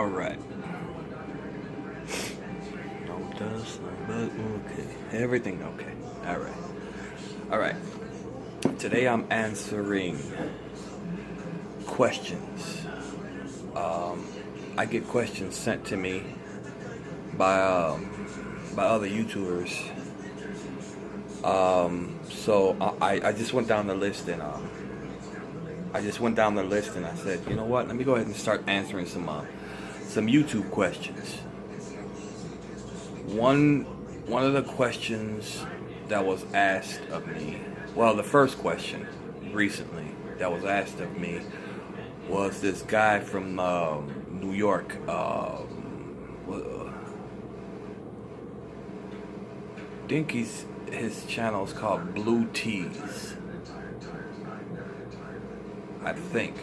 Alright. No dust, no bug, okay. Everything okay. Alright. Alright. Today I'm answering questions. I get questions sent to me by other YouTubers. So I just went down the list and I said, you know what? Let me go ahead and start answering some YouTube questions. One of the questions that was asked of me, well, the first question recently that was asked of me was this guy from New York. I think his channel is called Blue Tees. I think.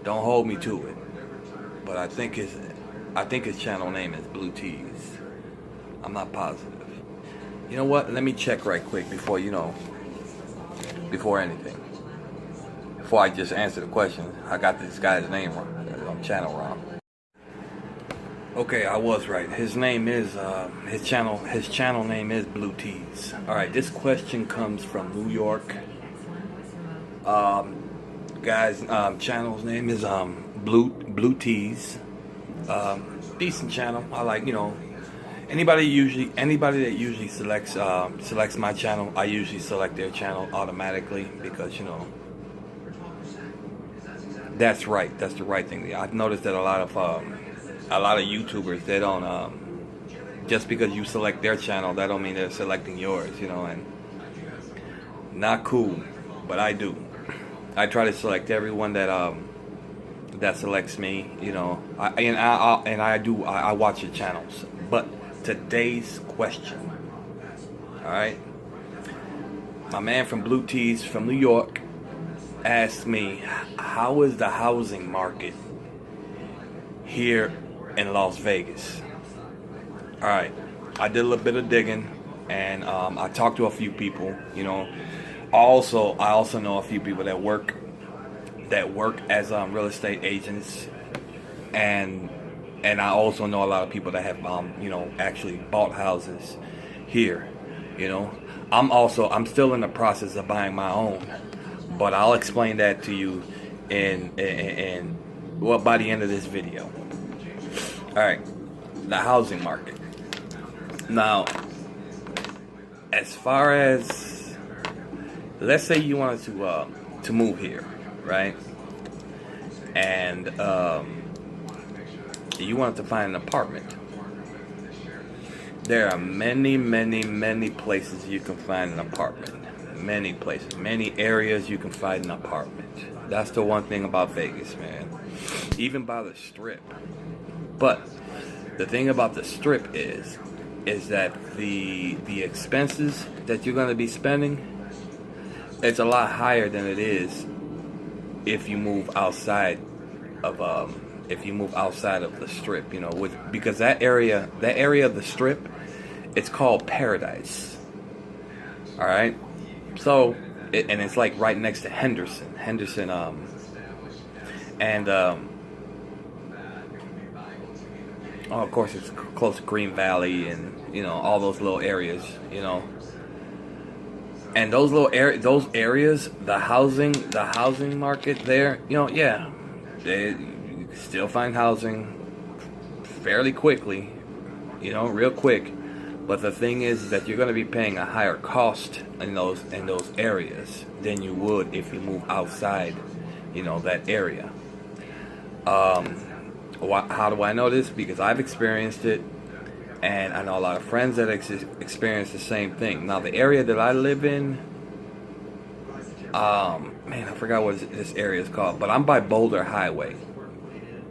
Don't hold me to it, but I think his channel name is Blue Tees. I'm not positive. You know what? Let me check right quick before anything. Before I just answer the question, I got this guy's name wrong, channel wrong. Okay, I was right. His name is his channel name is Blue Tees. All right, this question comes from New York. Guy's channel's name is Blue Tees. Decent channel. I like, anybody that usually selects my channel. I usually select their channel automatically because that's right. That's the right thing. I've noticed that a lot of YouTubers, they don't just because you select their channel, that don't mean they're selecting yours, and not cool. But I do. I try to select everyone that selects me, I watch the channels. But today's question, all right, my man from Blue Tees from New York asked me, how is the housing market here in Las Vegas? All right, I did a little bit of digging, and I talked to a few people, I also know a few people that work as real estate agents, and I also know a lot of people that have actually bought houses here. I'm still in the process of buying my own, but I'll explain that to you by the end of this video. All right, the housing market. Now, as far as, let's say you wanted to move here, right? And you wanted to find an apartment. There are many places you can find an apartment. Many places, many areas you can find an apartment. That's the one thing about Vegas, man. Even by the Strip. But the thing about the Strip is that the expenses that you're going to be spending, it's a lot higher than it is if you move outside of the Strip, because that area of the Strip, it's called Paradise. All right, so and it's like right next to Henderson, of course it's close to Green Valley and all those little areas, and those areas, the housing market there, you can still find housing fairly quickly, real quick. But the thing is that you're going to be paying a higher cost in those areas than you would if you move outside, that area. How do I know this? Because I've experienced it, and I know a lot of friends that experience the same thing. Now, the area that I live in, I forgot what this area is called, but I'm by Boulder Highway.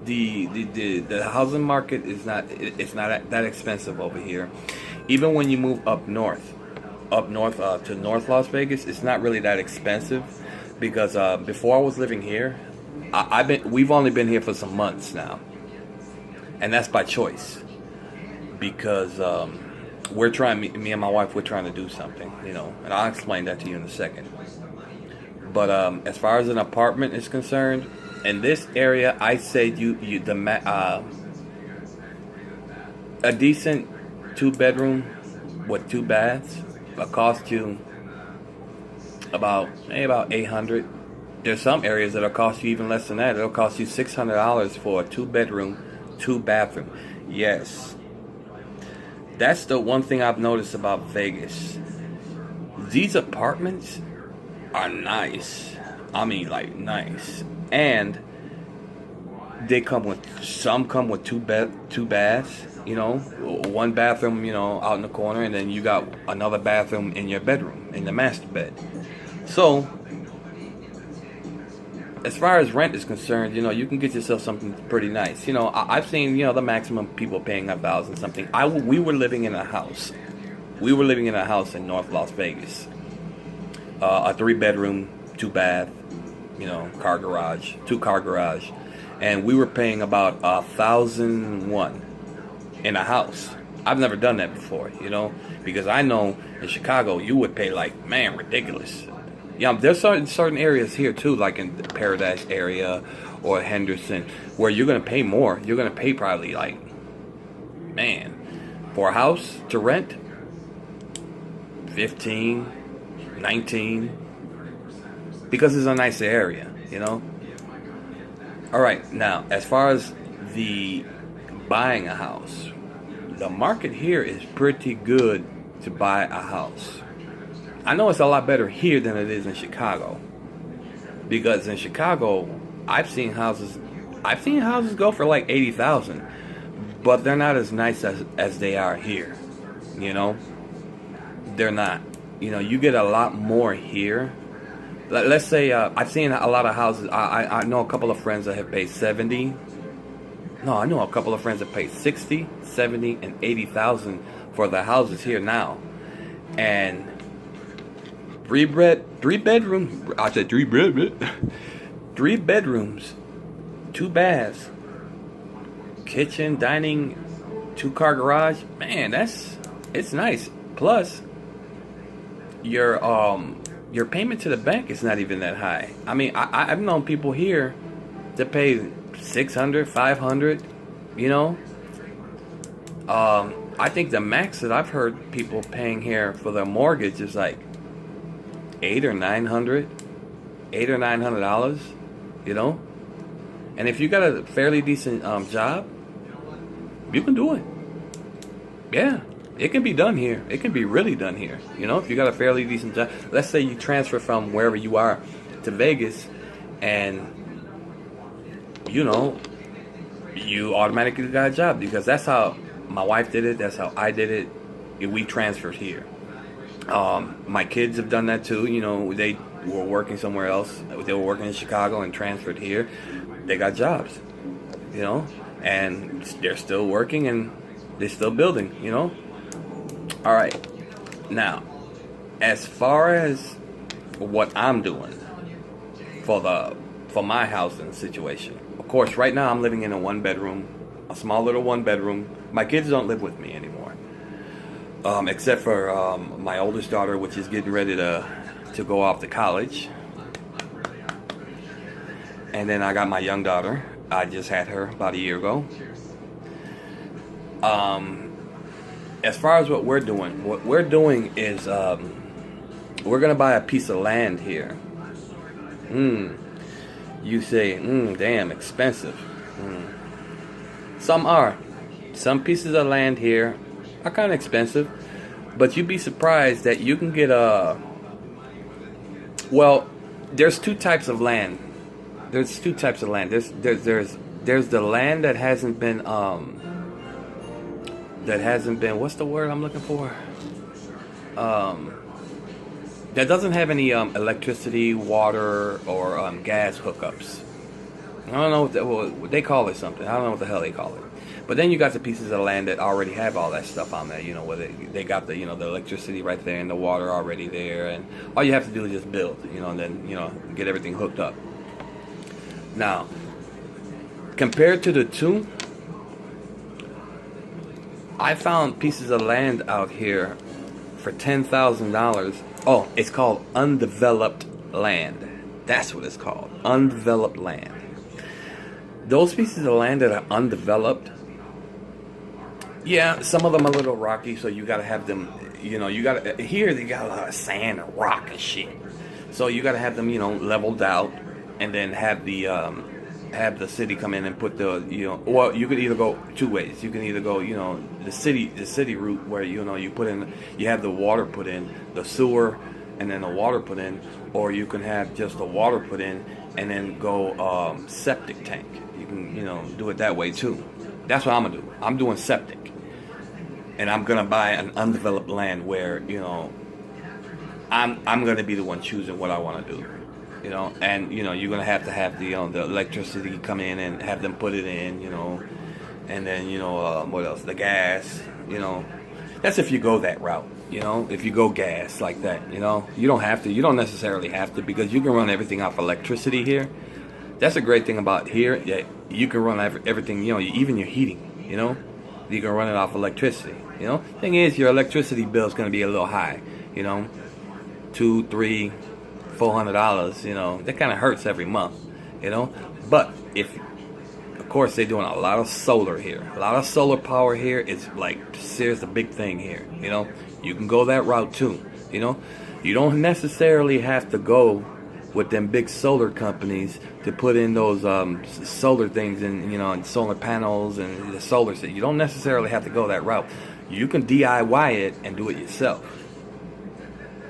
The housing market is not that expensive over here. Even when you move up north to North Las Vegas, it's not really that expensive, because before I was living here, we've only been here for some months now, and that's by choice, because me and my wife, we're trying to do something, and I'll explain that to you in a second. But as far as an apartment is concerned, in this area, I say a decent 2-bedroom with 2 baths will cost you about 800. There's some areas that'll cost you even less than that. It'll cost you $600 for a 2-bedroom, 2-bathroom. Yes, that's the one thing I've noticed about Vegas. These apartments are nice. I mean, like, nice. And they come with 2 baths, 1 bathroom, out in the corner, and then you got another bathroom in your bedroom, in the master bed. So, as far as rent is concerned, you can get yourself something pretty nice. I've seen, the maximum people paying $1,000 something. We were living in a house. We were living in a house in North Las Vegas. A 3-bedroom, 2-bath, car garage, 2-car garage. And we were paying about $1,001 in a house. I've never done that before, because I know in Chicago you would pay ridiculous. There's certain areas here too, like in the Paradise area or Henderson, where you're gonna pay more. You're gonna pay probably for a house to rent 15, 19, because it's a nicer area, All right, now as far as the buying a house, the market here is pretty good to buy a house. I know it's a lot better here than it is in Chicago, because in Chicago I've seen houses go for like 80,000, but they're not as nice as they are here. They're not. You get a lot more here. Let's say I've seen a lot of houses. I know a couple of friends that have paid 70. No, I know a couple of friends that paid 60, 70, and 80,000 for the houses here now, and 3 bedrooms, 2 baths, kitchen, dining, 2-car garage. Man, it's nice. Plus, your payment to the bank is not even that high. I mean, I've known people here that pay $600, $500. I think the max that I've heard people paying here for their mortgage is like $800 or $900, And if you got a fairly decent job, you can do it. Yeah, it can be done here. It can be really done here. If you got a fairly decent job. Let's say you transfer from wherever you are to Vegas, and you automatically got a job, because that's how my wife did it. That's how I did it. We transferred here. My kids have done that too. They were working somewhere else. They were working in Chicago and transferred here. They got jobs, and they're still working and they're still building, All right. Now, as far as what I'm doing for my housing situation, of course, right now I'm living in a 1-bedroom, a small little 1-bedroom. My kids don't live with me anymore. Except for my oldest daughter, which is getting ready to go off to college. And then I got my young daughter. I just had her about a year ago. As far as what we're doing is we're going to buy a piece of land here. You say, damn, expensive. Some are. Some pieces of land here are kind of expensive, but you'd be surprised that you can get there's 2 types of land. There's 2 types of land. There's the land that hasn't been what's the word I'm looking for? That doesn't have any electricity, water, or gas hookups. I don't know what they call it something. I don't know what the hell they call it. But then you got the pieces of land that already have all that stuff on there, where they got the, the electricity right there and the water already there, and all you have to do is just build, and then, get everything hooked up. Now, compared to the 2, I found pieces of land out here for $10,000. Oh, it's called undeveloped land. That's what it's called, undeveloped land. those pieces of land that are undeveloped, yeah, some of them are a little rocky, so you gotta have them, you gotta, here they got a lot of sand and rock and shit. So you gotta have them, leveled out, and then have the city come in and put well, you could either go two ways. You can either go, the city route where, you have the water put in, the sewer, and then the water put in, or you can have just the water put in, and then go septic tank. You can, do it that way too. That's what I'm gonna do. I'm doing septic. And I'm gonna buy an undeveloped land where I'm gonna be the one choosing what I want to do, and you're gonna have to have the electricity come in and have them put it in, and then what else? The gas, That's if you go that route, If you go gas like that, you don't have to. You don't necessarily have to because you can run everything off electricity here. That's a great thing about here. Yeah, you can run everything, even your heating, You can run it off electricity, Thing is, your electricity bill is going to be a little high, $200, $300, $400, That kind of hurts every month, But of course, they're doing a lot of solar here. A lot of solar power here is like seriously a big thing here, You can go that route too, You don't necessarily have to go with them big solar companies to put in those solar things and solar panels and the solar system. You don't necessarily have to go that route. You can DIY it and do it yourself.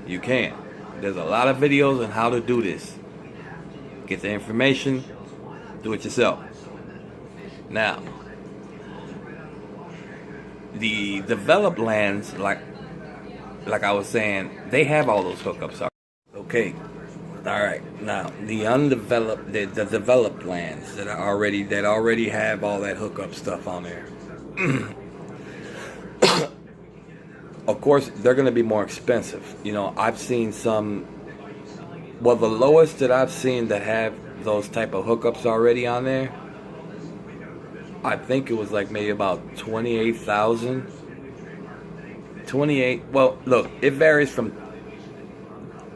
You can. There's a lot of videos on how to do this. Get the information, do it yourself. Now, the developed lands, like I was saying, they have all those hookups. Okay. All right. Now, the undeveloped, the developed lands that already have all that hookup stuff on there. Of course, they're going to be more expensive. I've seen some. Well, the lowest that I've seen that have those type of hookups already on there, I think it was like maybe about 28,000. 28. Well, look, it varies from.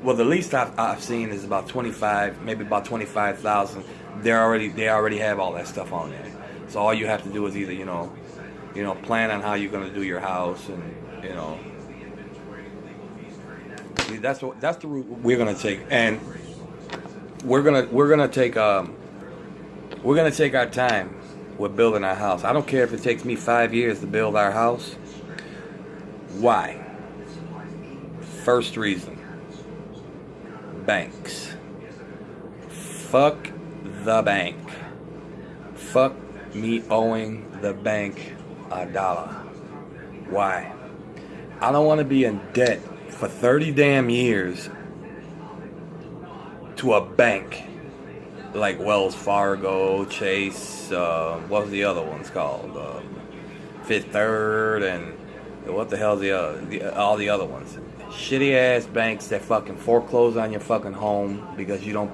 Well, the least I've seen is about 25, maybe about 25,000. They already have all that stuff on there. So all you have to do is either plan on how you're going to do your house, and that's the route we're going to take, and we're gonna take our time with building our house. I don't care if it takes me 5 years to build our house. Why? First reason. Banks. Fuck the bank. Fuck me owing the bank $1. Why? I don't want to be in debt for 30 damn years to a bank like Wells Fargo, Chase, what was the other ones called? Fifth Third, and what the hell's all the other ones? Shitty ass banks that fucking foreclose on your fucking home because you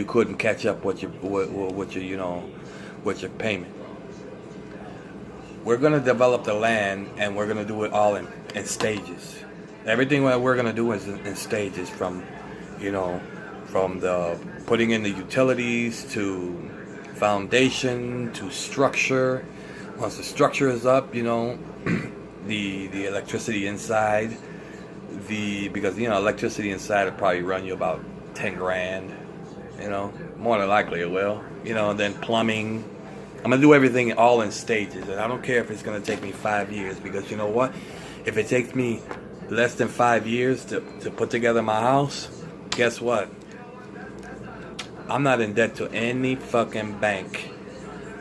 couldn't catch up with your payment. We're gonna develop the land, and we're gonna do it all in stages. Everything that we're gonna do is in stages, from the putting in the utilities to foundation to structure. Once the structure is up, the electricity inside, because electricity inside will probably run you about 10 grand. More than likely it will. Then plumbing. I'm gonna do everything all in stages, and I don't care if it's gonna take me 5 years, because you know what? If it takes me less than 5 years to put together my house, guess what? I'm not in debt to any fucking bank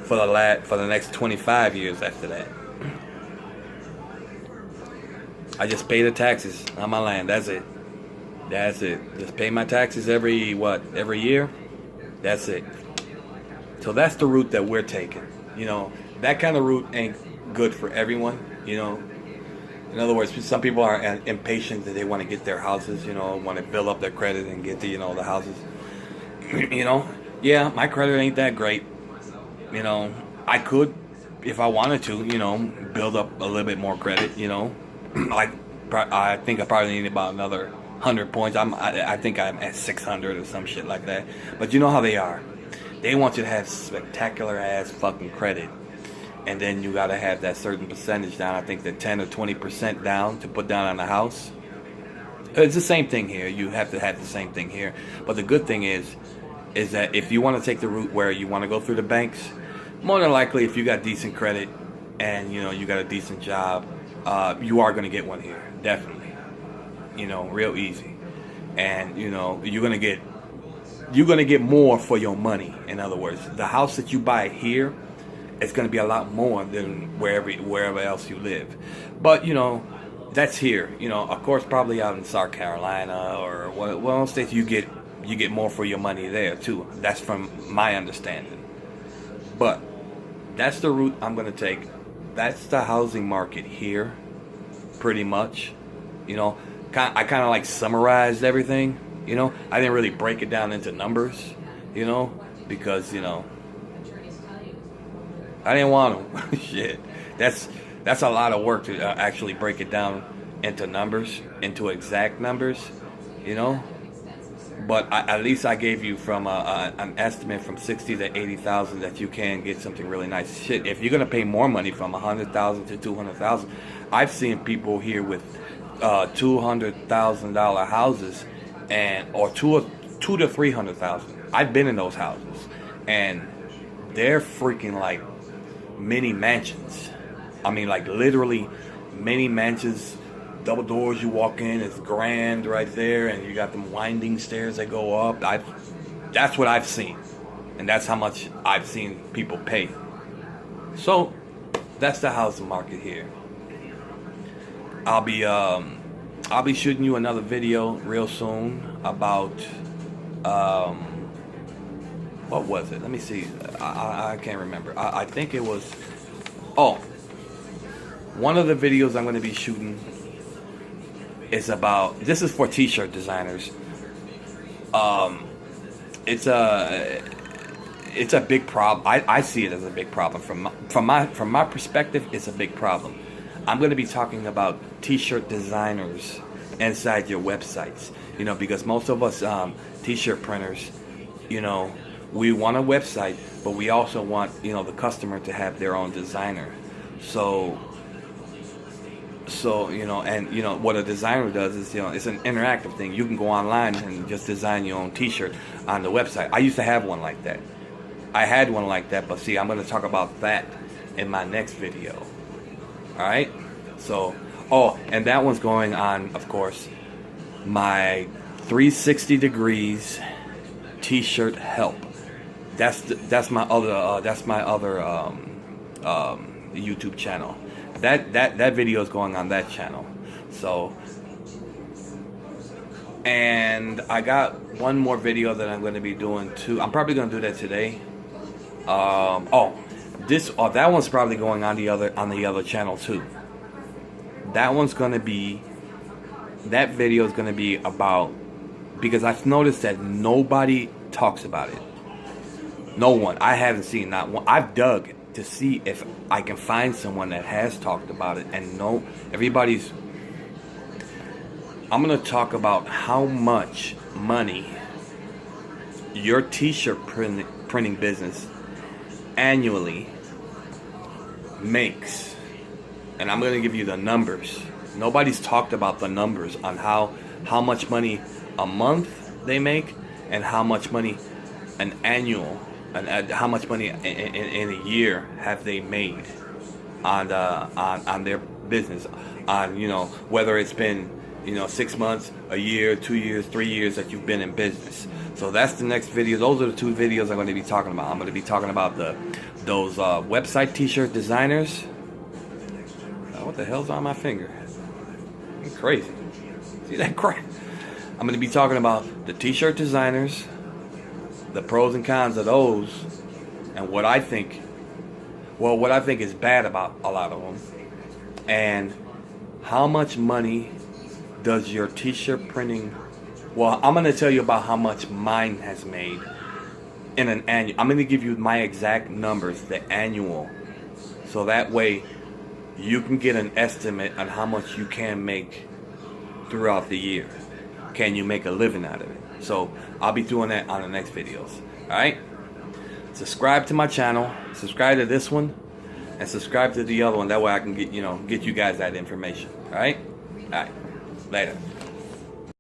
for the next 25 years after that. I just pay the taxes on my land. That's it. Just pay my taxes every year? That's it. So that's the route that we're taking. That kind of route ain't good for everyone. In other words, some people are impatient that they want to get their houses, want to build up their credit and get the houses. Yeah, my credit ain't that great. I could, if I wanted to, build up a little bit more credit, I think I probably need about another 100 points. I think I'm at 600 or some shit like that. But you know how they are. They want you to have spectacular ass fucking credit. And then you gotta have that certain percentage down. I think the 10 or 20% down to put down on the house. It's the same thing here. You have to have the same thing here. But the good thing is that if you want to take the route where you want to go through the banks, more than likely, if you got decent credit and you got a decent job, you are gonna get one here, definitely. Real easy. And you're gonna get more for your money. In other words, the house that you buy here, it's going to be a lot more than wherever else you live. But, that's here. Of course, probably out in South Carolina or one states you get more for your money there too. That's from my understanding. But that's the route I'm going to take. That's the housing market here, pretty much. I kind of like summarized everything. I didn't really break it down into numbers, because, I didn't want them. Shit. That's a lot of work to actually break it down into numbers, into exact numbers, But at least I gave you from an estimate from 60 to 80,000 that you can get something really nice. Shit, if you're gonna pay more money from 100,000 to 200,000, I've seen people here with $200,000 houses or two to 300,000. I've been in those houses, and they're freaking like mini mansions. I mean, like literally mini mansions, double doors, you walk in, it's grand right there, and you got them winding stairs that go up. That's what I've seen, and that's how much I've seen people pay. So that's the housing market here. I'll be shooting you another video real soon about what was it? Let me see. I can't remember. I think it was... Oh. One of the videos I'm going to be shooting is about... This is for t-shirt designers. It's a big problem. I see it as a big problem. From my perspective, it's a big problem. I'm going to be talking about t-shirt designers inside your websites. Because most of us t-shirt printers, we want a website, but we also want, the customer to have their own designer. So and what a designer does is, it's an interactive thing. You can go online and just design your own t-shirt on the website. I used to have one like that. I had one like that, but see, I'm going to talk about that in my next video. All right? So, and that one's going on, of course, my 360 degrees t-shirt help. That's my other YouTube channel. That video is going on that channel. So, and I got one more video that I'm going to be doing too. I'm probably going to do that today. That one's probably going on the other channel too. That video is going to be about, because I've noticed that nobody talks about it. No one. I haven't seen not one. I've dug to see if I can find someone that has talked about it, and no, everybody's... I'm going to talk about how much money your t-shirt printing business annually makes. And I'm going to give you the numbers. Nobody's talked about the numbers on how much money a month they make, and how much money an annual, and how much money in a year have they made on their business, on whether it's been 6 months, a year, 2 years, 3 years that you've been in business. So that's the next video. Those are the two videos I'm going to be talking about. I'm going to be talking about those website t-shirt designers. What the hell's on my finger? I'm crazy. See that crap? I'm going to be talking about the t-shirt designers, the pros and cons of those, and what I think is bad about a lot of them, and how much money does your t-shirt printing... Well, I'm going to tell you about how much mine has made in an annual. I'm going to give you my exact numbers, the annual, so that way you can get an estimate on how much you can make throughout the year. Can you make a living out of it? So I'll be doing that on the next videos. Alright? subscribe to my channel, subscribe to this one, and subscribe to the other one. That way I can get you guys that information. All right? All right. Later.